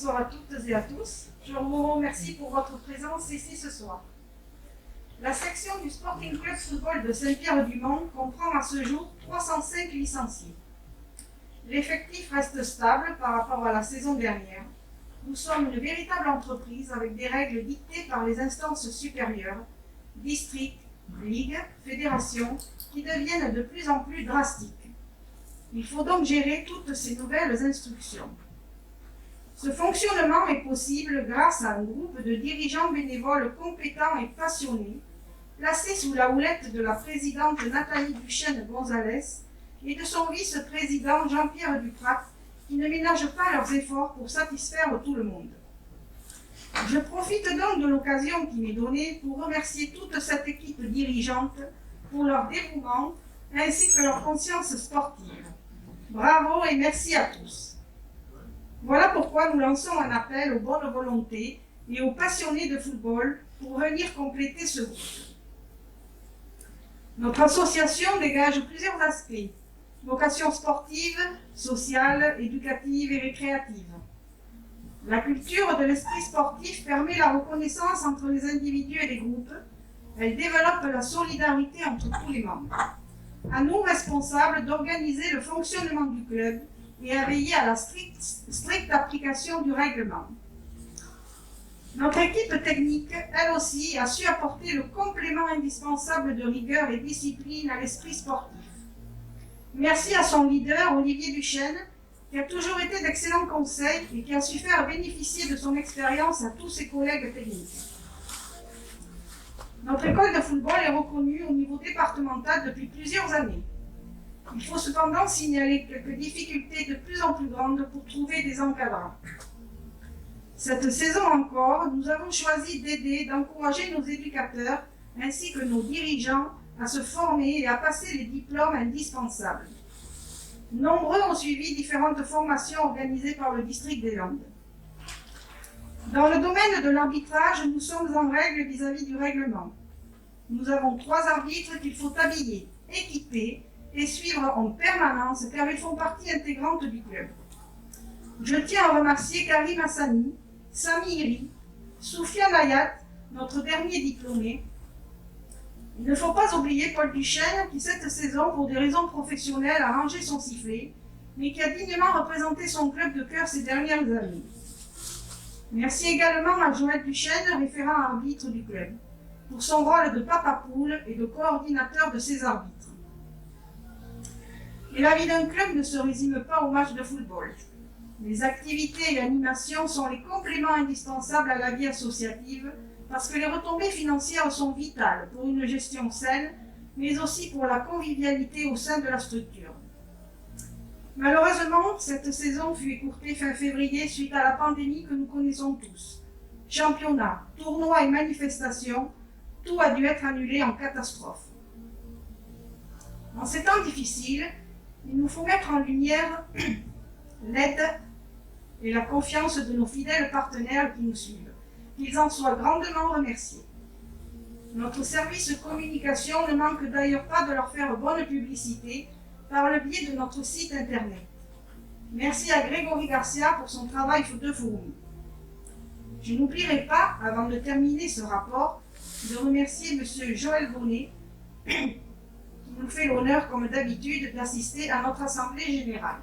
bonsoir à toutes et à tous. Je vous remercie pour votre présence ici ce soir. La section du Sporting Club Football de Saint-Pierre-du-Mont comprend à ce jour 305 licenciés. L'effectif reste stable par rapport à la saison dernière. Nous sommes une véritable entreprise avec des règles dictées par les instances supérieures, districts, ligues, fédérations, qui deviennent de plus en plus drastiques. Il faut donc gérer toutes ces nouvelles instructions. Ce fonctionnement est possible grâce à un groupe de dirigeants bénévoles compétents et passionnés, placés sous la houlette de la présidente Nathalie Duchesne-Gonzalez et de son vice-président Jean-Pierre Duprat, qui ne ménagent pas leurs efforts pour satisfaire tout le monde. Je profite donc de l'occasion qui m'est donnée pour remercier toute cette équipe dirigeante pour leur dévouement ainsi que leur conscience sportive. Bravo et merci à tous. Voilà pourquoi nous lançons un appel aux bonnes volontés et aux passionnés de football pour venir compléter ce groupe. Notre association dégage plusieurs aspects: vocation sportive, sociale, éducative et récréative. La culture de l'esprit sportif permet la reconnaissance entre les individus et les groupes. Elle développe la solidarité entre tous les membres. À nous, responsables, d'organiser le fonctionnement du club et à veiller à la stricte application du règlement. Notre équipe technique, elle aussi, a su apporter le complément indispensable de rigueur et discipline à l'esprit sportif. Merci à son leader, Olivier Duchesne, qui a toujours été d'excellents conseils et qui a su faire bénéficier de son expérience à tous ses collègues techniques. Notre école de football est reconnue au niveau départemental depuis plusieurs années. Il faut cependant signaler quelques difficultés de plus en plus grandes pour trouver des encadrants. Cette saison encore, nous avons choisi d'aider, d'encourager nos éducateurs ainsi que nos dirigeants à se former et à passer les diplômes indispensables. Nombreux ont suivi différentes formations organisées par le district des Landes. Dans le domaine de l'arbitrage, nous sommes en règle vis-à-vis du règlement. Nous avons 3 arbitres qu'il faut habiller, équiper et suivre en permanence car ils font partie intégrante du club. Je tiens à remercier Karim Hassani, Sami Iri, Soufiane Ayat, notre dernier diplômé. Il ne faut pas oublier Paul Duchesne qui cette saison, pour des raisons professionnelles, a rangé son sifflet, mais qui a dignement représenté son club de cœur ces dernières années. Merci également à Joël Duchesne, référent arbitre du club, pour son rôle de papa poule et de coordinateur de ses arbitres. Et la vie d'un club ne se résume pas au match de football. Les activités et l'animation sont les compléments indispensables à la vie associative parce que les retombées financières sont vitales pour une gestion saine, mais aussi pour la convivialité au sein de la structure. Malheureusement, cette saison fut écourtée fin février suite à la pandémie que nous connaissons tous. Championnats, tournois et manifestations, tout a dû être annulé en catastrophe. En ces temps difficiles, il nous faut mettre en lumière l'aide et la confiance de nos fidèles partenaires qui nous suivent. Qu'ils en soient grandement remerciés. Notre service communication ne manque d'ailleurs pas de leur faire bonne publicité par le biais de notre site internet. Merci à Grégory Garcia pour son travail de fourmi. Je n'oublierai pas, avant de terminer ce rapport, de remercier M. Joël Bonnet, qui nous fait l'honneur, comme d'habitude, d'assister à notre Assemblée générale.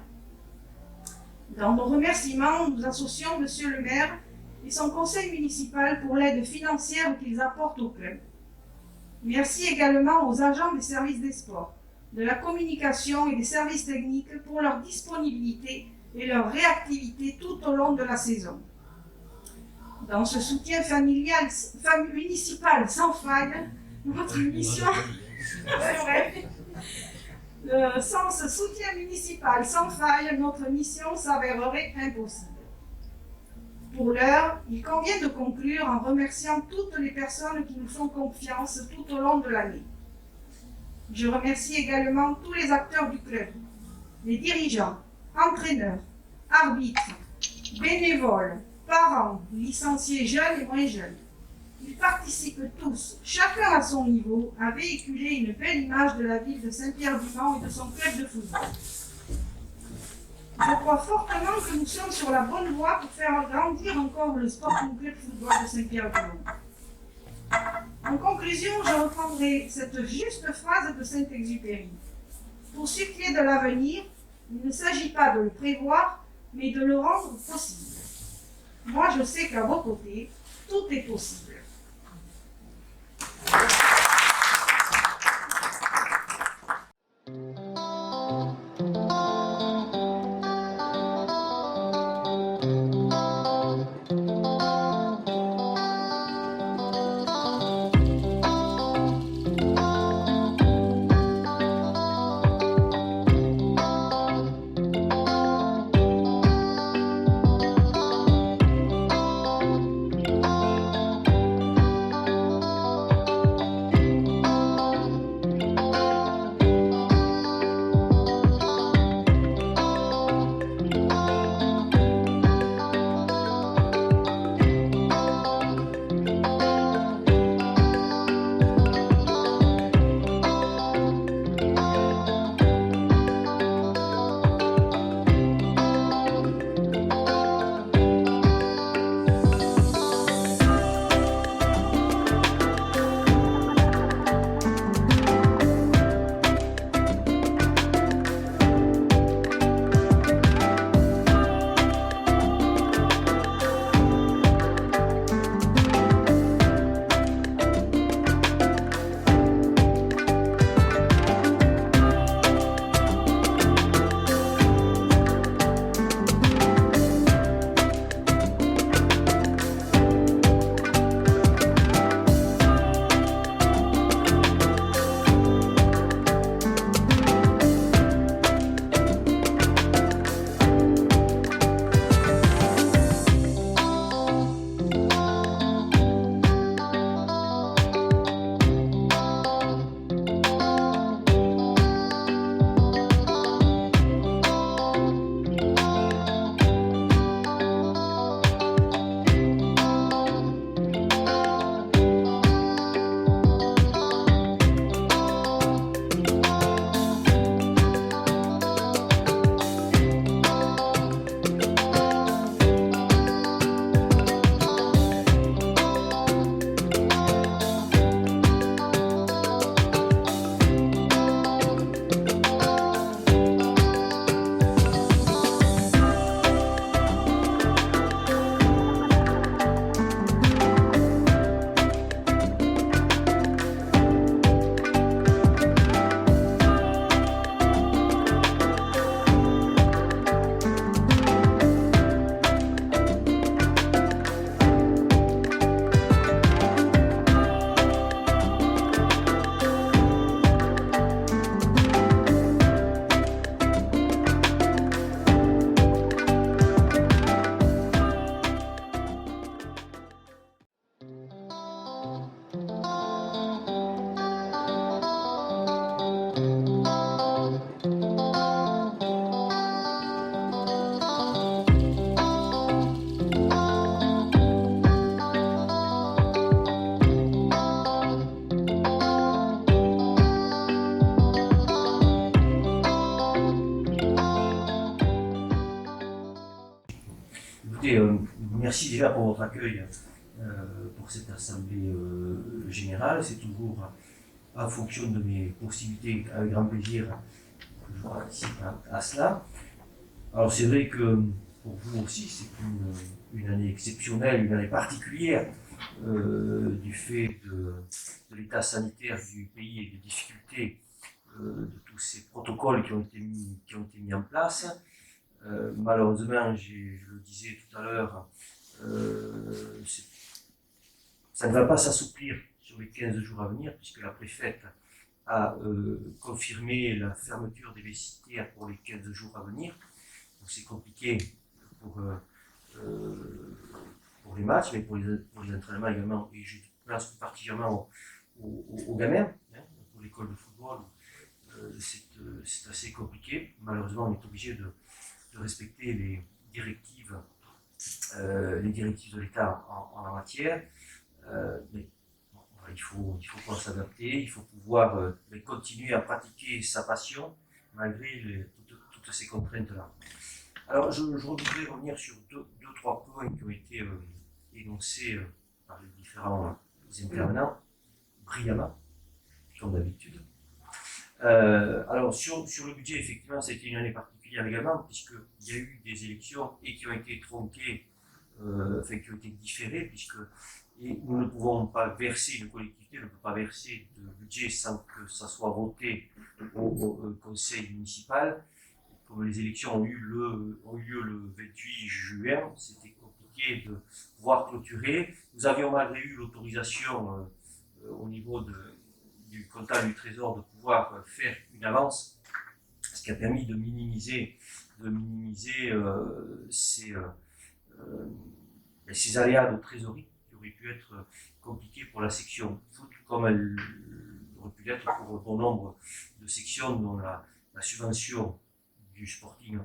Dans nos remerciements, nous associons M. le maire et son conseil municipal pour l'aide financière qu'ils apportent au club. Merci également aux agents des services des sports, de la communication et des services techniques pour leur disponibilité et leur réactivité tout au long de la saison. Dans ce soutien municipal sans faille, notre mission... sans ce soutien municipal sans faille, notre mission s'avérerait impossible. Pour l'heure, il convient de conclure en remerciant toutes les personnes qui nous font confiance tout au long de l'année. Je remercie également tous les acteurs du club, les dirigeants, entraîneurs, arbitres, bénévoles, parents, licenciés jeunes et moins jeunes. Ils participent tous, chacun à son niveau, à véhiculer une belle image de la ville de Saint-Pierre-du-Mont et de son club de football. Je crois fortement que nous sommes sur la bonne voie pour faire grandir encore le Sporting Club Football de Saint-Pierre-du-Mont. En conclusion, je reprendrai cette juste phrase de Saint-Exupéry. Pour ce qui est de l'avenir, il ne s'agit pas de le prévoir, mais de le rendre possible. Moi, je sais qu'à vos côtés, tout est possible. Écoutez, merci déjà pour votre accueil pour cette assemblée générale. C'est toujours en fonction de mes possibilités, avec grand plaisir, que je participe à cela. Alors c'est vrai que pour vous aussi, c'est une année exceptionnelle, une année particulière du fait de l'état sanitaire du pays et des difficultés de tous ces protocoles qui ont été mis en place. Malheureusement, je le disais tout à l'heure, ça ne va pas s'assouplir sur les 15 jours à venir, puisque la préfète a confirmé la fermeture des vestiaires pour les 15 jours à venir. Donc c'est compliqué pour les matchs, mais pour les entraînements également, et je pense plus particulièrement aux gamins, hein, pour l'école de football, c'est assez compliqué. Malheureusement, on est obligé de respecter les directives de l'État en la matière. Mais bon, voilà, il faut pouvoir s'adapter, il faut pouvoir continuer à pratiquer sa passion malgré toutes ces contraintes-là. Alors, je voudrais revenir sur deux, trois points qui ont été énoncés par les différents intervenants, brillamment, comme d'habitude. Alors, sur le budget, effectivement, ça a été une année particulière également, puisqu'il y a eu des élections et qui ont été tronquées, qui ont été différées, et nous ne pouvons pas verser, une collectivité ne peut pas verser de budget sans que ça soit voté au conseil municipal. Comme les élections ont eu lieu le 28 juin, c'était compliqué de pouvoir clôturer. Nous avions malgré eu l'autorisation au niveau du comptable du Trésor de pouvoir faire une avance, ce qui a permis de minimiser ces aléas de trésorerie qui auraient pu être compliqués pour la section foot, comme elles auraient pu l'être pour bon nombre de sections dont la subvention du sporting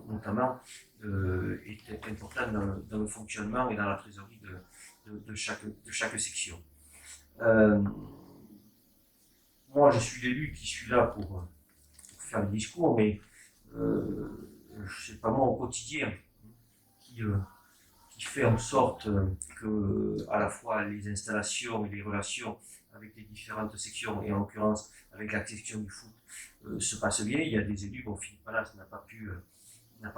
notamment est importante dans le fonctionnement et dans la trésorerie de chaque section. Moi, je suis l'élu qui suis là pour faire le discours, mais c'est pas moi au quotidien qui fait en sorte que à la fois les installations et les relations avec les différentes sections, et en l'occurrence avec la section du foot, se passent bien. Il y a des élus, bon, Philippe Palas n'a pas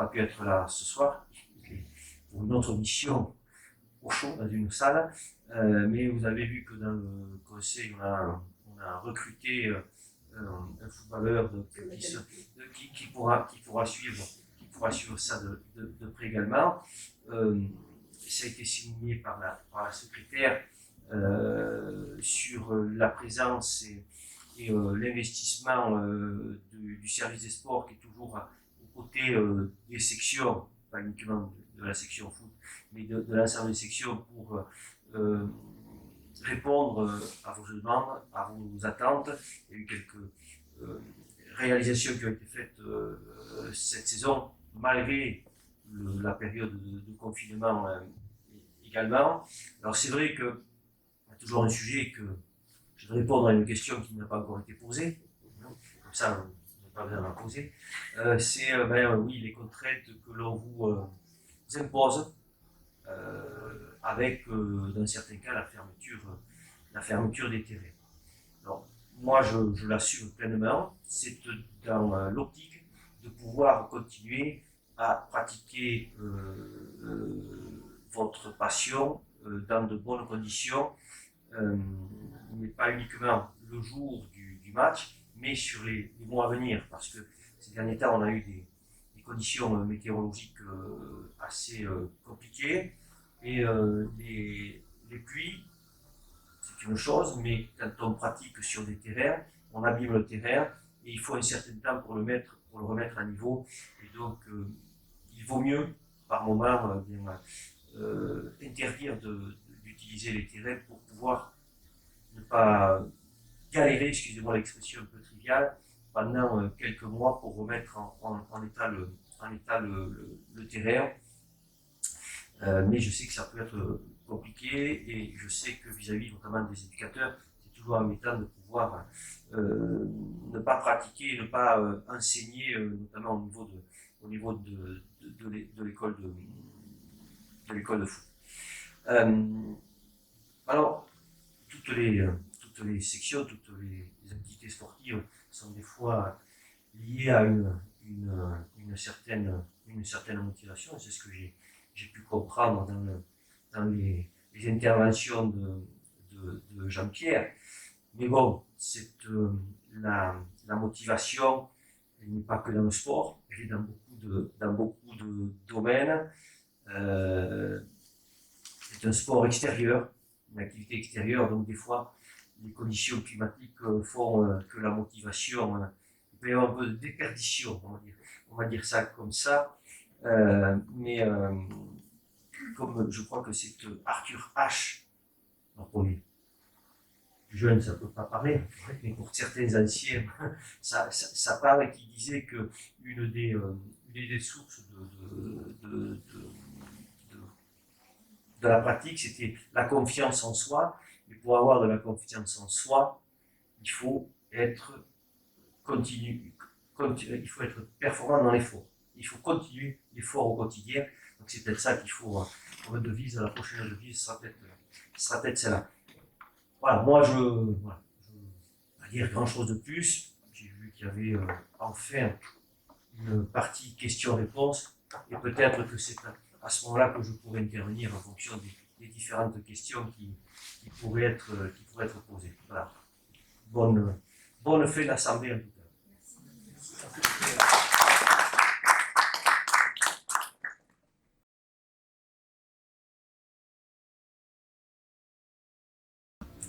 pu être là ce soir, pour une autre mission au chaud dans une salle, mais vous avez vu que dans le conseil, on a recruté un footballeur qui pourra suivre ça de près également. Ça a été signé par la secrétaire sur la présence et l'investissement du service des sports qui est toujours aux côtés des sections, pas uniquement de la section foot, mais de l'ensemble des sections pour répondre à vos demandes, à vos attentes. Il y a eu quelques réalisations qui ont été faites cette saison, malgré la période de confinement également. Alors c'est vrai que il y a toujours un sujet que je vais répondre à une question qui n'a pas encore été posée, comme ça vous n'avez pas besoin de la poser. C'est oui, les contraintes que l'on vous impose, avec dans certains cas la fermeture des terrains. Alors moi je l'assume pleinement, c'est dans l'optique de pouvoir continuer à pratiquer votre passion dans de bonnes conditions, mais pas uniquement le jour du match, mais sur les mois à venir, parce que ces derniers temps on a eu des conditions météorologiques assez compliquées, et les pluies, c'est une chose, mais quand on pratique sur des terrains, on abîme le terrain, et il faut un certain temps pour le remettre à niveau, et donc il vaut mieux par moment interdire d'utiliser les terrains pour pouvoir ne pas galérer, excusez-moi l'expression un peu triviale, pendant quelques mois pour remettre en état le terrain. Mais je sais que ça peut être compliqué, et je sais que vis-à-vis notamment des éducateurs, c'est toujours embêtant de pouvoir ne pas pratiquer, ne pas enseigner, notamment au niveau de l'école de foot. Alors, toutes les sections, toutes les activités sportives sont des fois liées à une certaine motivation. C'est ce que j'ai pu comprendre dans les interventions de Jean-Pierre. Mais bon, la motivation, elle n'est pas que dans le sport, elle est dans beaucoup de domaines. C'est un sport extérieur, une activité extérieure, donc des fois les conditions climatiques font que la motivation, il peut y avoir un peu de déperdition, on va dire ça comme ça, mais comme je crois que c'est Arthur H, alors pour les plus jeunes ça ne peut pas parler, mais pour certains anciens ça parle, qui disait que une des sources de la pratique, c'était la confiance en soi. Et pour avoir de la confiance en soi, il faut être continu, il faut être performant dans l'effort. il faut continuer l'effort au quotidien. Donc c'est peut-être ça qu'il faut, comme devise, la prochaine devise sera peut-être celle-là. Voilà, moi je ne vais pas dire grand-chose de plus. J'ai vu qu'il y avait enfin une partie questions-réponses, et peut-être que c'est à ce moment-là que je pourrais intervenir en fonction des différentes questions qui pourraient être posées. Voilà. Bonne fin d'assemblée en tout cas.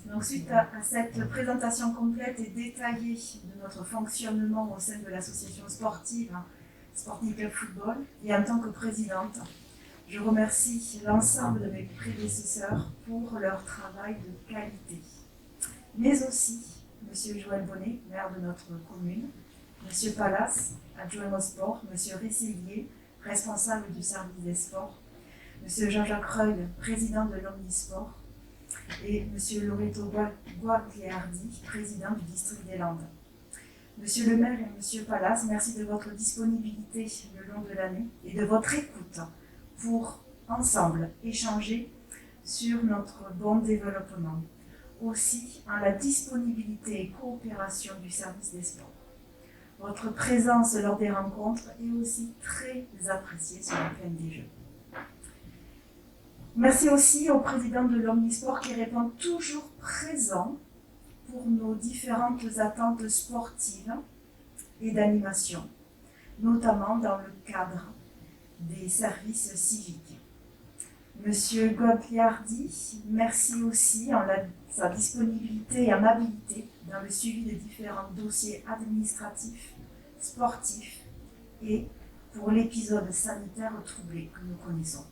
Donc, suite à cette présentation complète et détaillée de notre fonctionnement au sein de l'association sportive Sporting Club Football, et en tant que présidente, je remercie l'ensemble de mes prédécesseurs pour leur travail de qualité, mais aussi M. Joël Bonnet, maire de notre commune, M. Pallas, adjoint au sport, M. Ressélier, responsable du service des sports, M. Jean-Jacques Reuil, président de l'Omnisport, et M. Loreto Guagliardi, président du district des Landes. Monsieur le maire et M. Pallas, merci de votre disponibilité le long de l'année et de votre écoute pour ensemble échanger sur notre bon développement, aussi en la disponibilité et coopération du service des sports. Votre présence lors des rencontres est aussi très appréciée sur la plaine des Jeux. Merci aussi au président de l'Omnisport qui répond toujours présent pour nos différentes attentes sportives et d'animation, notamment dans le cadre des services civiques. Monsieur Gogliardi, merci aussi en sa disponibilité et amabilité dans le suivi des différents dossiers administratifs, sportifs et pour l'épisode sanitaire troublé que nous connaissons.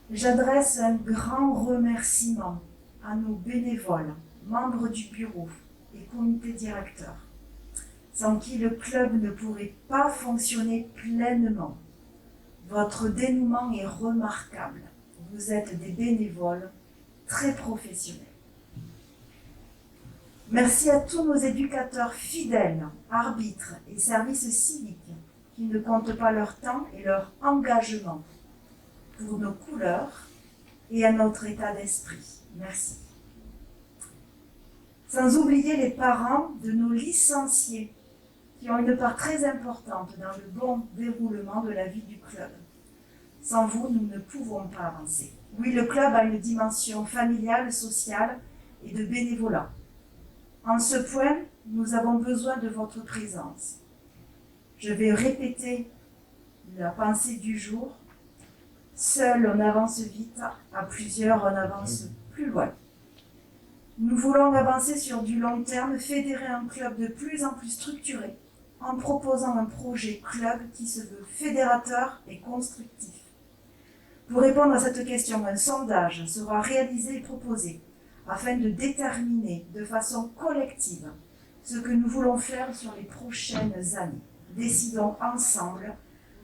J'adresse un grand remerciement à nos bénévoles, membres du bureau et comité directeur, sans qui le club ne pourrait pas fonctionner pleinement. Votre dénouement est remarquable. Vous êtes des bénévoles très professionnels. Merci à tous nos éducateurs fidèles, arbitres et services civiques qui ne comptent pas leur temps et leur engagement pour nos couleurs et à notre état d'esprit. Merci. Sans oublier les parents de nos licenciés qui ont une part très importante dans le bon déroulement de la vie du club. Sans vous, nous ne pouvons pas avancer. Oui, le club a une dimension familiale, sociale et de bénévolat. En ce point, nous avons besoin de votre présence. Je vais répéter la pensée du jour. Seul on avance vite, à plusieurs on avance plus loin. Nous voulons avancer sur du long terme, fédérer un club de plus en plus structuré, en proposant un projet club qui se veut fédérateur et constructif. Pour répondre à cette question, un sondage sera réalisé et proposé afin de déterminer de façon collective ce que nous voulons faire sur les prochaines années. Décidons ensemble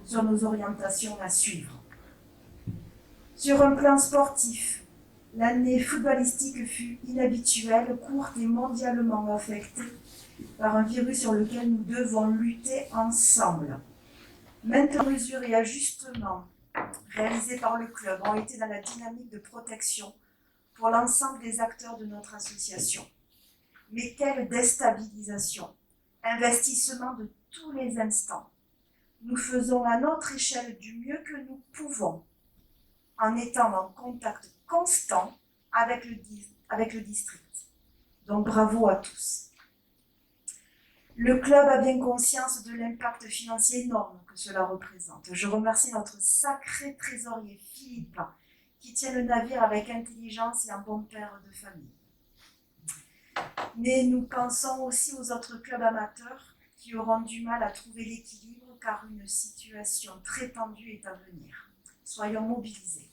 sur nos orientations à suivre. Sur un plan sportif, l'année footballistique fut inhabituelle, courte et mondialement affectée par un virus sur lequel nous devons lutter ensemble. Maintes mesures et ajustements réalisés par le club ont été dans la dynamique de protection pour l'ensemble des acteurs de notre association. Mais quelle déstabilisation! Investissement de tous les instants. Nous faisons à notre échelle du mieux que nous pouvons, en étant en contact constant avec le district. Donc bravo à tous. Le club a bien conscience de l'impact financier énorme que cela représente. Je remercie notre sacré trésorier Philippe, qui tient le navire avec intelligence et un bon père de famille. Mais nous pensons aussi aux autres clubs amateurs qui auront du mal à trouver l'équilibre car une situation très tendue est à venir. Soyons mobilisés.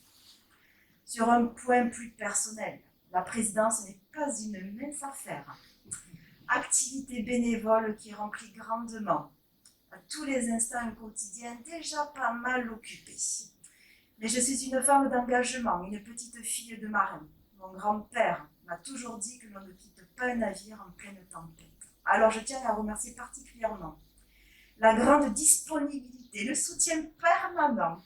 Sur un point plus personnel, la présidence n'est pas une mince affaire. Activité bénévole qui remplit grandement à tous les instants un quotidien déjà pas mal occupé. Mais je suis une femme d'engagement, une petite fille de marin. Mon grand-père m'a toujours dit que l'on ne quitte pas un navire en pleine tempête. Alors je tiens à remercier particulièrement la grande disponibilité, le soutien permanent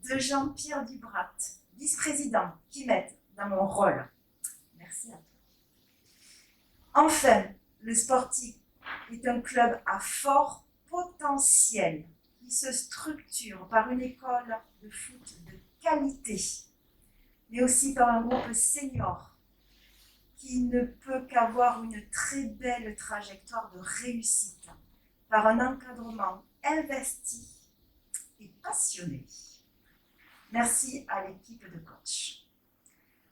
de Jean-Pierre Dubrat, vice-président, qui m'aide dans mon rôle. Merci à toi. Enfin, le Sporting est un club à fort potentiel qui se structure par une école de foot de qualité, mais aussi par un groupe senior qui ne peut qu'avoir une très belle trajectoire de réussite, par un encadrement investi et passionné. Merci à l'équipe de coach.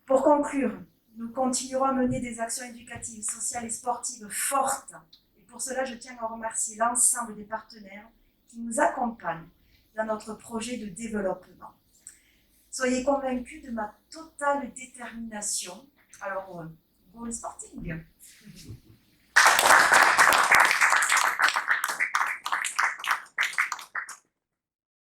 Pour conclure, nous continuerons à mener des actions éducatives, sociales et sportives fortes. Et pour cela, je tiens à remercier l'ensemble des partenaires qui nous accompagnent dans notre projet de développement. Soyez convaincus de ma totale détermination. Alors, go le Sporting!